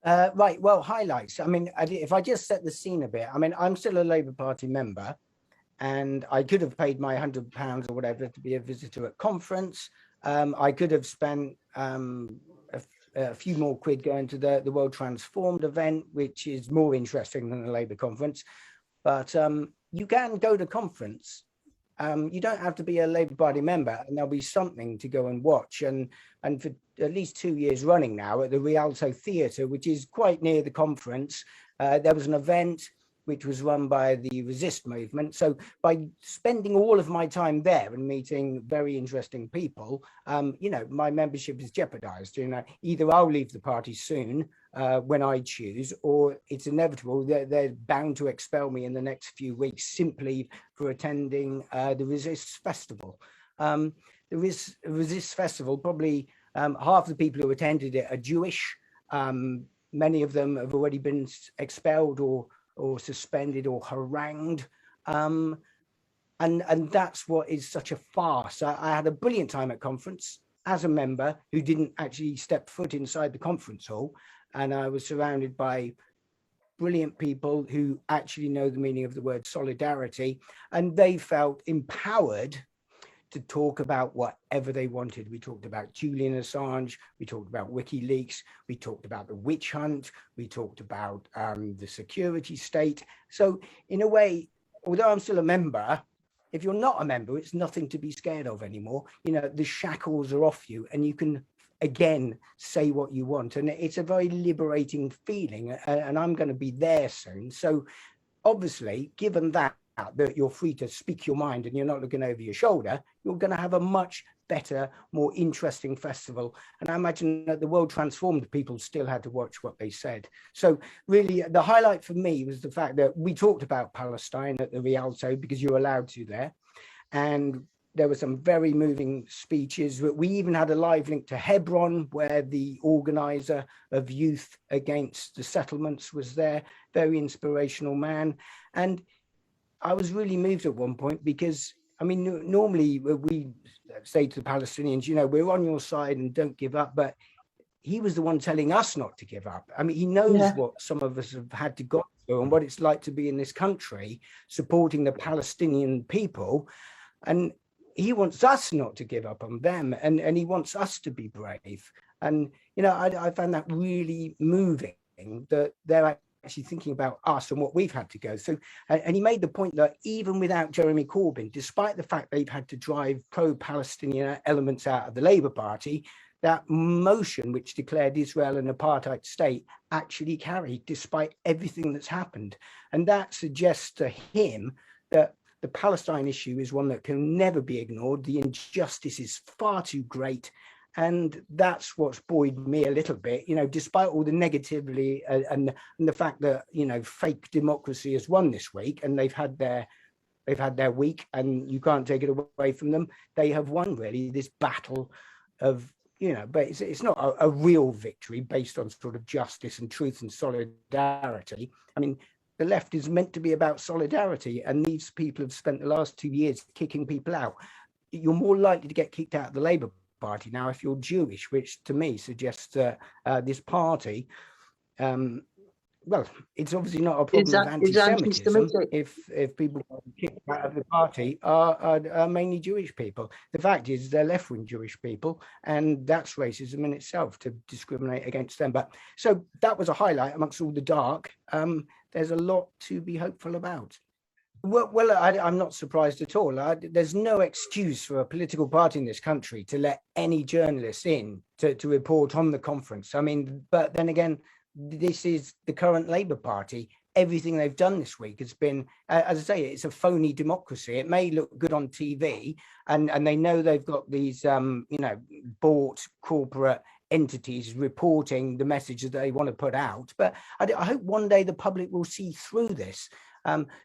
Right. Well, highlights. I mean, if I just set the scene a bit, I mean, I'm still a Labour Party member, and I could have paid my £100 or whatever to be a visitor at conference. I could have spent a few more quid going to the World Transformed event, which is more interesting than the Labour conference. But you can go to conference. You don't have to be a Labour Party member, and there'll be something to go and watch. And for at least 2 years running now at the Rialto Theatre, which is quite near the conference, there was an event which was run by the Resist movement. So by spending all of my time there and meeting very interesting people, my membership is jeopardized. Either I'll leave the party soon when I choose, or it's inevitable that they're bound to expel me in the next few weeks simply for attending the Resist Festival. The Resist Festival, probably half the people who attended it are Jewish. Many of them have already been expelled or suspended or harangued. And that's what is such a farce. I had a brilliant time at conference as a member who didn't actually step foot inside the conference hall. And I was surrounded by brilliant people who actually know the meaning of the word solidarity. And they felt empowered to talk about whatever they wanted. We talked about Julian Assange, we talked about WikiLeaks, we talked about the witch hunt, we talked about the security state. So in a way, although I'm still a member, if you're not a member, it's nothing to be scared of anymore. The shackles are off you and you can again say what you want. And it's a very liberating feeling, and I'm going to be there soon. So obviously, given that you're free to speak your mind and you're not looking over your shoulder, you're going to have a much better, more interesting festival. And I imagine that the World Transformed people still had to watch what they said. So really, the highlight for me was the fact that we talked about Palestine at the Rialto because you're allowed to there. And there were some very moving speeches. We even had a live link to Hebron, where the organizer of Youth Against the Settlements was there. Very inspirational man. And I was really moved at one point because, I mean, normally we say to the Palestinians, we're on your side and don't give up. But he was the one telling us not to give up. I mean, he knows what some of us have had to go through and what it's like to be in this country supporting the Palestinian people. And he wants us not to give up on them. And he wants us to be brave. And, I found that really moving, that they're actually thinking about us and what we've had to go through. And he made the point that even without Jeremy Corbyn, despite the fact they've had to drive pro-Palestinian elements out of the Labour Party, that motion which declared Israel an apartheid state actually carried despite everything that's happened. And that suggests to him that the Palestine issue is one that can never be ignored. The injustice is far too great. And that's what's buoyed me a little bit, despite all the negativity and the fact that, fake democracy has won this week and they've had their week and you can't take it away from them. They have won really this battle of, but it's not a real victory based on sort of justice and truth and solidarity. I mean, the left is meant to be about solidarity, and these people have spent the last 2 years kicking people out. You're more likely to get kicked out of the Labour Party now if you're Jewish, which to me suggests that this party, it's obviously not a problem of anti-Semitism if people kicked out of the party are mainly Jewish people. The fact is they're left-wing Jewish people, and that's racism in itself to discriminate against them. But so that was a highlight amongst all the dark. There's a lot to be hopeful about. Well, I'm not surprised at all. There's no excuse for a political party in this country to let any journalists in to report on the conference. I mean, but then again, this is the current Labour Party. Everything they've done this week has been, as I say, it's a phony democracy. It may look good on TV, and they know they've got these, bought corporate entities reporting the message that they want to put out. But I hope one day the public will see through this.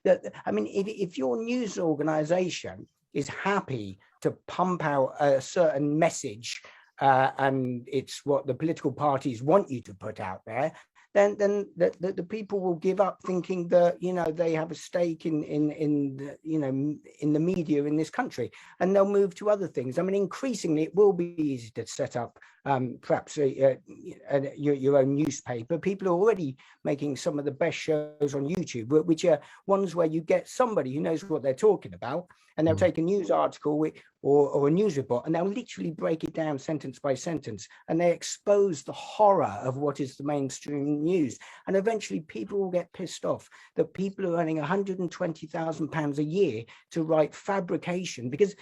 If your news organization is happy to pump out a certain message and it's what the political parties want you to put out there, then the people will give up thinking that, you know, they have a stake in the, you know, in the media in this country, and they'll move to other things. I mean, increasingly it will be easy to set up perhaps your own newspaper. People are already making some of the best shows on YouTube, which are ones where you get somebody who knows what they're talking about, and they'll take a news article or a news report, and they'll literally break it down sentence by sentence, and they expose the horror of what is the mainstream news. And eventually people will get pissed off that people are earning £120,000 a year to write fabrication, because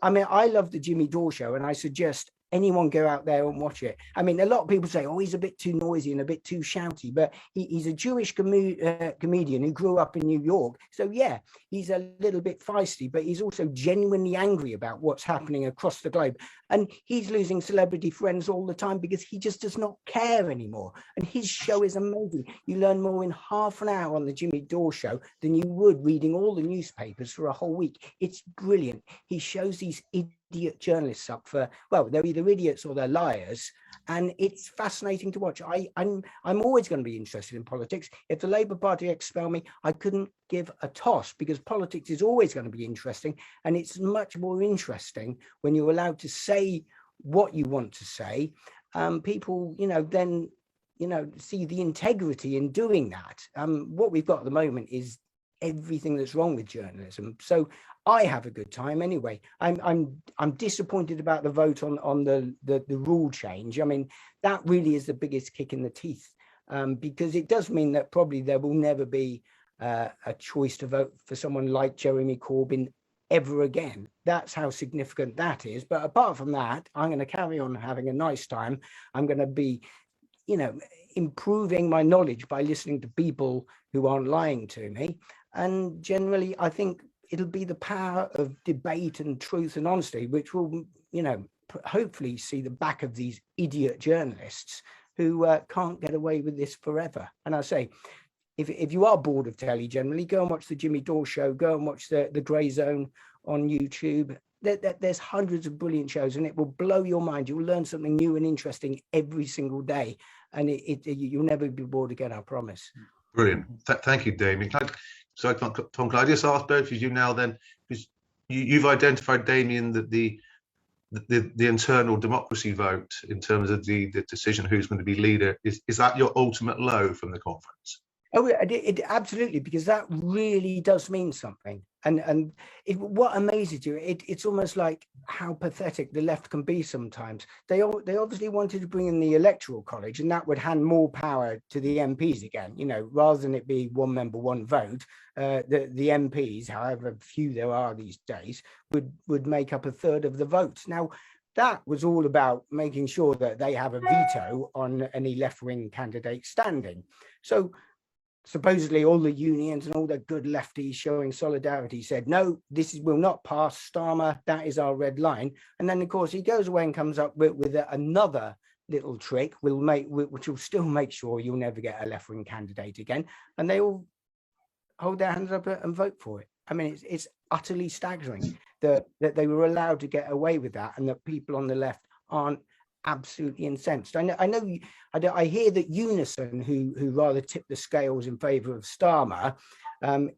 I mean, I love the Jimmy Dore show, and I suggest anyone go out there and watch it. I mean, a lot of people say, oh, he's a bit too noisy and a bit too shouty, but he's a Jewish comedian who grew up in New York. So yeah, he's a little bit feisty, but he's also genuinely angry about what's happening across the globe. And he's losing celebrity friends all the time because he just does not care anymore. And his show is amazing. You learn more in half an hour on the Jimmy Dore show than you would reading all the newspapers for a whole week. It's brilliant. He shows these idiot journalists up for, well, they're either idiots or they're liars, and it's fascinating to watch. I'm always going to be interested in politics. If the Labour Party expel me, I couldn't give a toss, because politics is always going to be interesting, and it's much more interesting when you're allowed to say what you want to say. People, you know, then, you know, see the integrity in doing that. What we've got at the moment is everything that's wrong with journalism. So I have a good time anyway. I'm disappointed about the vote on the rule change. I mean, that really is the biggest kick in the teeth, because it does mean that probably there will never be a choice to vote for someone like Jeremy Corbyn ever again. That's how significant that is. But apart from that, I'm going to carry on having a nice time. I'm going to be, you know, improving my knowledge by listening to people who aren't lying to me. And generally, I think it'll be the power of debate and truth and honesty, which will, you know, hopefully see the back of these idiot journalists who can't get away with this forever. And I say, if you are bored of telly generally, go and watch the Jimmy Dore show, go and watch the Grey Zone on YouTube. There's hundreds of brilliant shows, and it will blow your mind. You'll learn something new and interesting every single day, and you'll never be bored again, I promise. Brilliant. Thank you, Damien. So, Tom, can I just ask both of you now then, because you've identified, Damien, that the internal democracy vote in terms of the decision who's going to be leader, is that your ultimate low from the conference? Oh, it absolutely, because that really does mean something. And what amazes you, it's almost like how pathetic the left can be sometimes. They obviously wanted to bring in the electoral college, and that would hand more power to the MPs again, you know, rather than it be one member, one vote. The MPs, however few there are these days, would make up a third of the votes. Now, that was all about making sure that they have a veto on any left-wing candidate standing. So supposedly all the unions and all the good lefties showing solidarity said, no, will not pass, Starmer, that is our red line. And then, of course, he goes away and comes up with another little trick which will still make sure you'll never get a left-wing candidate again. And they all hold their hands up and vote for it. I mean, it's utterly staggering that they were allowed to get away with that, and that people on the left aren't absolutely incensed. I hear that Unison, who rather tipped the scales in favour of Starmer,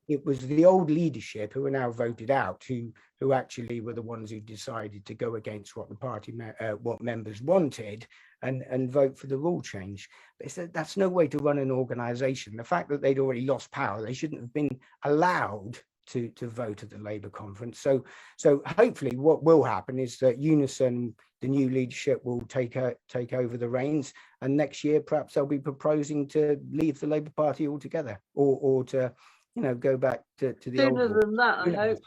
it was the old leadership who are now voted out who actually were the ones who decided to go against what the party what members wanted and vote for the rule change. But that's no way to run an organisation. The fact that they'd already lost power, they shouldn't have been allowed to vote at the Labour conference. So hopefully what will happen is that Unison, the new leadership, will take over the reins, and next year perhaps they'll be proposing to leave the Labour Party altogether, or to, you know, go back to the old. Sooner than that, I hope.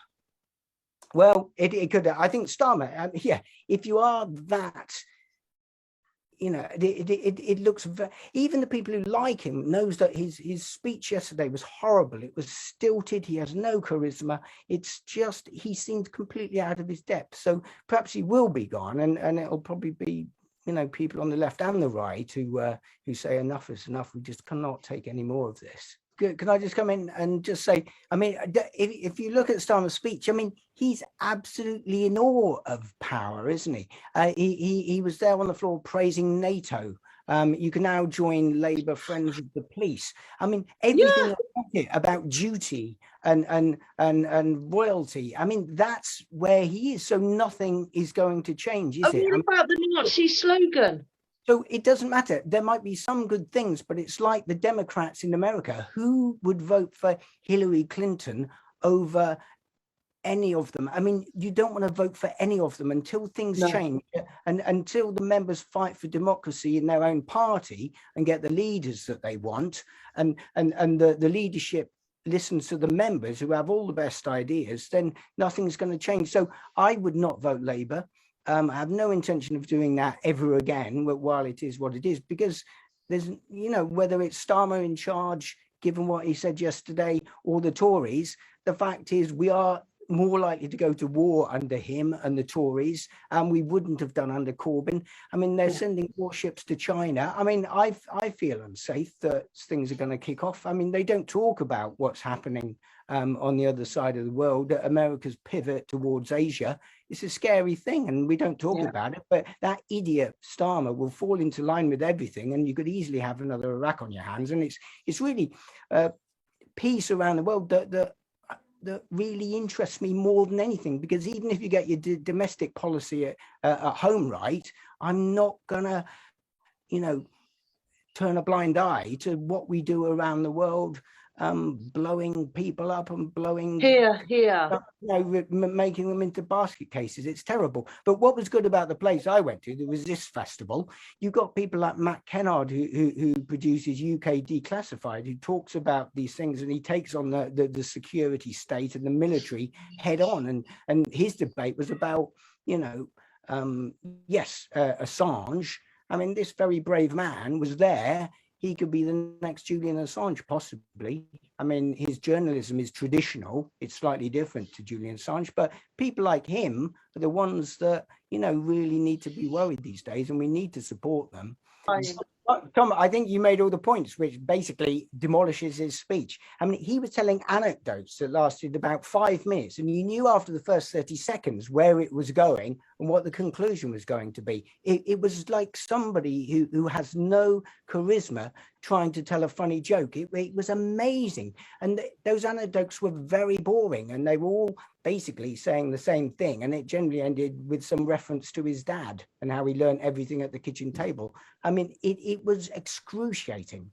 Well, it could. I think Starmer, yeah, if you are that, you know, it looks even the people who like him knows that his speech yesterday was horrible. It was stilted. He has no charisma. It's just, he seemed completely out of his depth. So perhaps he will be gone, and it'll probably be, you know, people on the left and the right who say enough is enough. We just cannot take any more of this. can I just come in and just say, I mean, if you look at Starmer's speech, I mean, he's absolutely in awe of power, isn't he? He was there on the floor praising NATO. You can now join Labour Friends of the Police. I mean, everything about it, about duty and royalty. I mean, that's where he is. So nothing is going to change, is it? What about the Nazi slogan? So it doesn't matter. There might be some good things, but it's like the Democrats in America. Who would vote for Hillary Clinton over any of them? I mean, you don't want to vote for any of them until things change and until the members fight for democracy in their own party and get the leaders that they want, and the leadership listens to the members who have all the best ideas, then nothing's going to change. So I would not vote Labour. I have no intention of doing that ever again, while it is what it is, because there's, you know, whether it's Starmer in charge, given what he said yesterday, or the Tories, the fact is we are more likely to go to war under him and the Tories, and we wouldn't have done under Corbyn. I mean, they're sending warships to China. I mean, I feel unsafe that things are going to kick off. I mean, they don't talk about what's happening on the other side of the world, America's pivot towards Asia. It's a scary thing, and we don't talk about it. But that idiot Starmer will fall into line with everything, and you could easily have another Iraq on your hands. And it's really peace around the world that really interests me more than anything, because even if you get your domestic policy at home right, I'm not gonna, you know, turn a blind eye to what we do around the world, blowing people up and blowing here, making them into basket cases. It's terrible. But what was good about the place I went to, there was this festival. You got people like Matt Kennard, who produces UK Declassified, who talks about these things, and he takes on the security state and the military head on. And his debate was about, you know, Assange. I mean, this very brave man was there. He could be the next Julian Assange, possibly. I mean, his journalism is traditional. It's slightly different to Julian Assange, but people like him are the ones that, you know, really need to be worried these days, and we need to support them. Tom, I think you made all the points, which basically demolishes his speech. I mean, he was telling anecdotes that lasted about 5 minutes, and you knew after the first 30 seconds where it was going and what the conclusion was going to be. It was like somebody who has no charisma trying to tell a funny joke. It was amazing. And those anecdotes were very boring, and they were all basically saying the same thing, and it generally ended with some reference to his dad and how he learned everything at the kitchen table. I mean, it was excruciating.